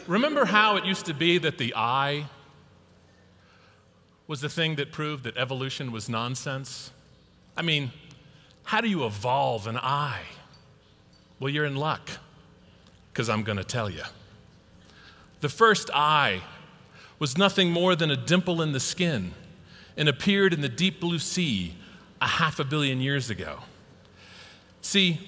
Remember how it used to be that the eye was the thing that proved that evolution was nonsense? I mean, how do you evolve an eye? Well, you're in luck, because I'm going to tell you. The first eye was nothing more than a dimple in the skin and appeared in the deep blue sea 500 million years ago. See,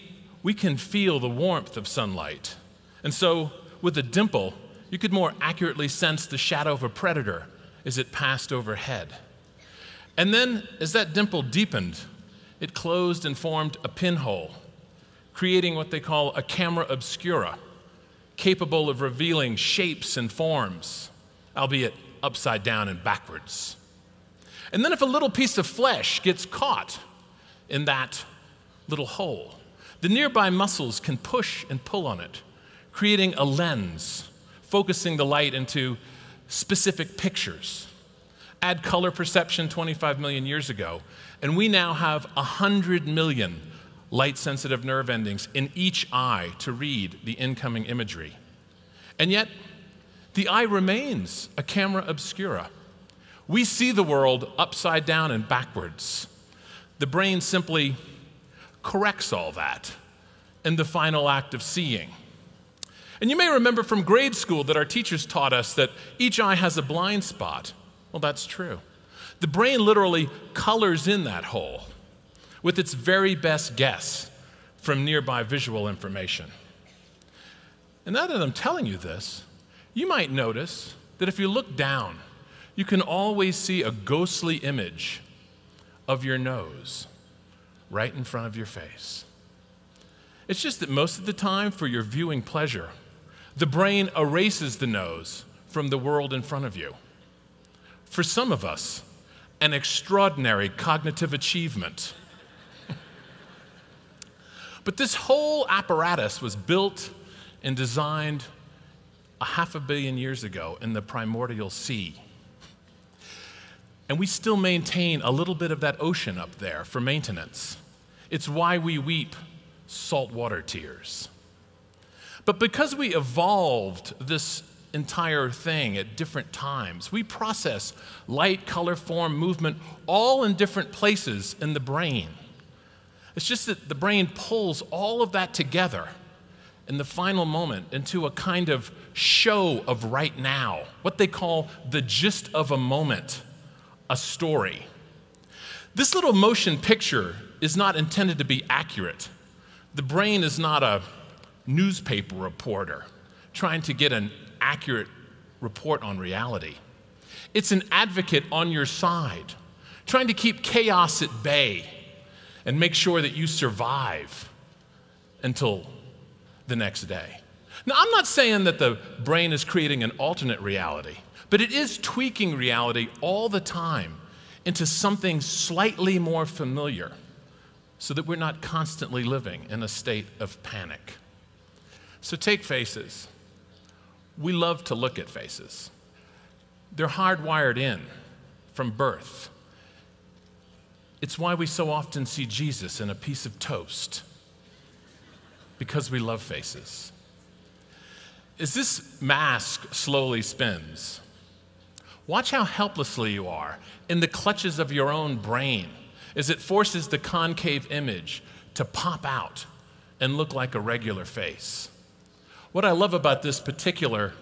we can feel the warmth of sunlight, and so with a dimple, you could more accurately sense the shadow of a predator as it passed overhead. And then, as that dimple deepened, it closed and formed a pinhole, creating what they call a camera obscura, capable of revealing shapes and forms, albeit upside down and backwards. And then if a little piece of flesh gets caught in that little hole, the nearby muscles can push and pull on it, creating a lens, focusing the light into specific pictures. Add color perception 25 million years ago, and we now have 100 million light-sensitive nerve endings in each eye to read the incoming imagery. And yet, the eye remains a camera obscura. We see the world upside down and backwards. The brain simply corrects all that in the final act of seeing. And you may remember from grade school that our teachers taught us that each eye has a blind spot. Well, that's true. The brain literally colors in that hole with its very best guess from nearby visual information. And now that I'm telling you this, you might notice that if you look down, you can always see a ghostly image of your nose right in front of your face. It's just that most of the time, for your viewing pleasure, the brain erases the nose from the world in front of you. For some of us, an extraordinary cognitive achievement. But this whole apparatus was built and designed 500 million years ago in the primordial sea. And we still maintain a little bit of that ocean up there for maintenance. It's why we weep saltwater tears. But because we evolved this entire thing at different times, we process light, color, form, movement, all in different places in the brain. It's just that the brain pulls all of that together in the final moment into a kind of show of right now, what they call the gist of a moment, a story. This little motion picture is not intended to be accurate. The brain is not a newspaper reporter trying to get an accurate report on reality. It's an advocate on your side, trying to keep chaos at bay and make sure that you survive until the next day. Now, I'm not saying that the brain is creating an alternate reality, but it is tweaking reality all the time into something slightly more familiar so that we're not constantly living in a state of panic. So take faces. We love to look at faces. They're hardwired in from birth. It's why we so often see Jesus in a piece of toast, because we love faces. As this mask slowly spins, watch how helplessly you are in the clutches of your own brain as it forces the concave image to pop out and look like a regular face. What I love about this particular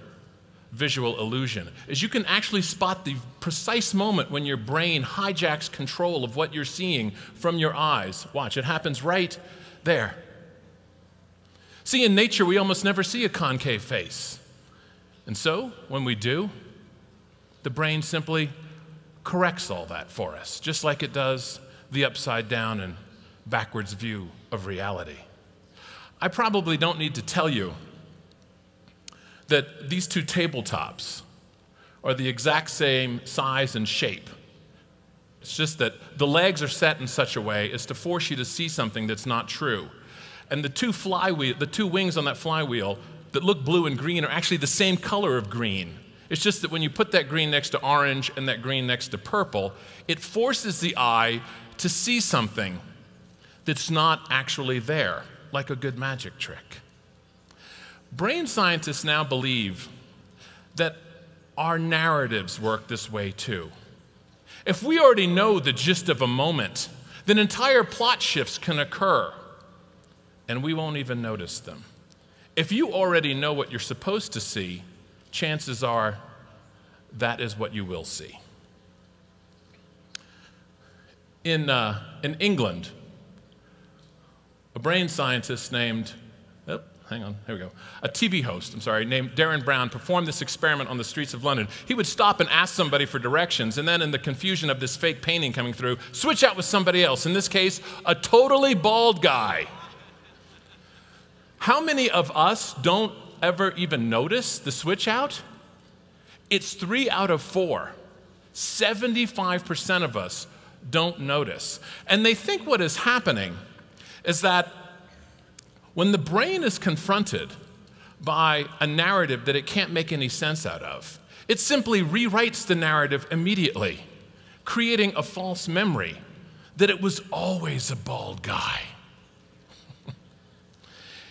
visual illusion is you can actually spot the precise moment when your brain hijacks control of what you're seeing from your eyes. Watch, it happens right there. See, in nature, we almost never see a concave face. And so, when we do, the brain simply corrects all that for us, just like it does the upside down and backwards view of reality. I probably don't need to tell you that these two tabletops are the exact same size and shape. It's just that the legs are set in such a way as to force you to see something that's not true. And the two wings on that flywheel that look blue and green are actually the same color of green. It's just that when you put that green next to orange and that green next to purple, it forces the eye to see something that's not actually there, like a good magic trick. Brain scientists now believe that our narratives work this way too. If we already know the gist of a moment, then entire plot shifts can occur, and we won't even notice them. If you already know what you're supposed to see, chances are that is what you will see. In England, a brain scientist named, a TV host, named Darren Brown performed this experiment on the streets of London. He would stop and ask somebody for directions, and then in the confusion of this fake painting coming through, switch out with somebody else, in this case, a totally bald guy. How many of us don't ever even notice the switch out? It's 3 out of 4. 75% of us don't notice. And they think what is happening is that when the brain is confronted by a narrative that it can't make any sense out of, it simply rewrites the narrative immediately, creating a false memory that it was always a bald guy.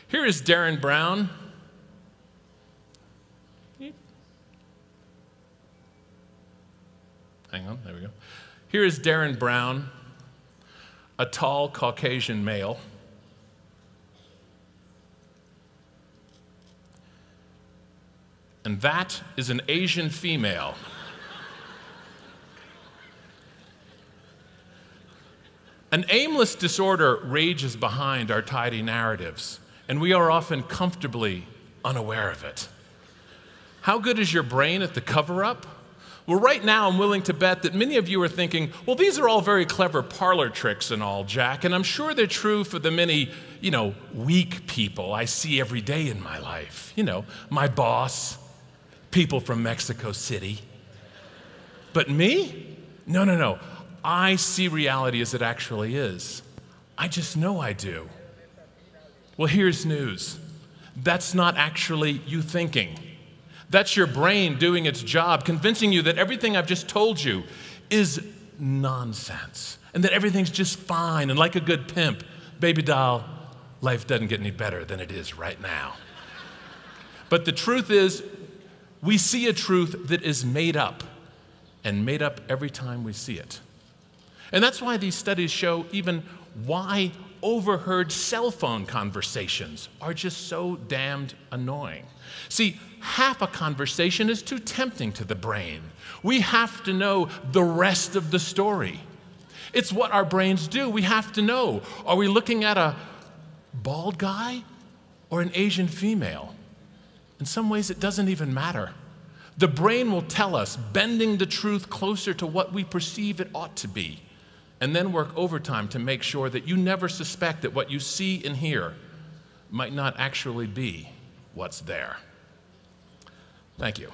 Here is Darren Brown. Hang on, there we go. Here is Darren Brown, a tall Caucasian male. And that is an Asian female. An aimless disorder rages behind our tidy narratives, and we are often comfortably unaware of it. How good is your brain at the cover-up? Well, right now, I'm willing to bet that many of you are thinking, well, these are all very clever parlor tricks and all, Jack, and I'm sure they're true for the many, weak people I see every day in my life. My boss, people from Mexico City. But me? No. I see reality as it actually is. I just know I do. Well, here's news. That's not actually you thinking. That's your brain doing its job, convincing you that everything I've just told you is nonsense, and that everything's just fine, and like a good pimp, baby doll, life doesn't get any better than it is right now. But the truth is, we see a truth that is made up, and made up every time we see it. And that's why these studies show even why overheard cell phone conversations are just so damned annoying. See, half a conversation is too tempting to the brain. We have to know the rest of the story. It's what our brains do. We have to know. Are we looking at a bald guy or an Asian female? In some ways, it doesn't even matter. The brain will tell us, bending the truth closer to what we perceive it ought to be, and then work overtime to make sure that you never suspect that what you see and hear might not actually be what's there. Thank you.